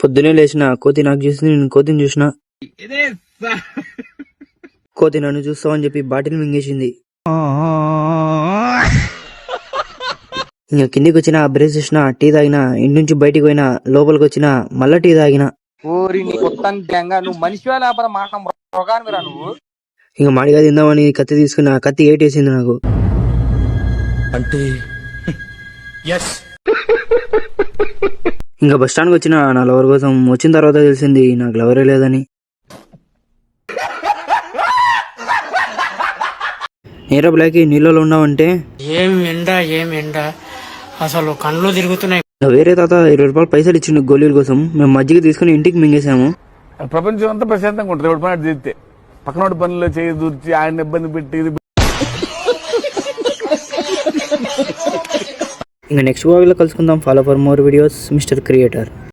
పొద్దునే లేచిన కోతి నాకు చూసింది, నేను కోతిని చూసిన. కోతి నన్ను చూస్తావని చెప్పి బాటిల్ మింగేసింది. ఇంకా కిందికి వచ్చిన, బ్రష్ చేసిన, టీ తాగిన, ఇంటి నుంచి బయటికి పోయినా, లోపలికి వచ్చిన, మళ్ళా టీ తాగిన. ఇంకా మాడిగా తిందామని కత్తి తీసుకున్నా, కత్తి ఏటేసింది నాకు. అంటే ఇంకా బస్ స్టాండ్కి వచ్చిన నా లవర్ కోసం. వచ్చిన తర్వాత తెలిసింది నాకు లవరే లేదని. నేరా బ్లాక్, నీళ్ళలో ఉన్నావంటే ఏం ఎండ అసలు కళ్ళు తిరుగుతున్నాయి. వేరే తాత 20 రూపాయలు పైసలు ఇచ్చిండు గోళీల కోసం. మేము మజ్జిగ తీసుకుని ఇంటికి మింగేసాము. ప్రపంచం అంతా ప్రశాంతంగా ఉంటుంది. ఒకటి పని చేస్తే పక్కనోటి పనుల్లో చేయి దూర్చి ఆయన ఇబ్బంది పెట్టి. ఇంకా నెక్స్ట్ వ్లాగ్లో కలుసుకుందాం. Follow for more videos mister creator.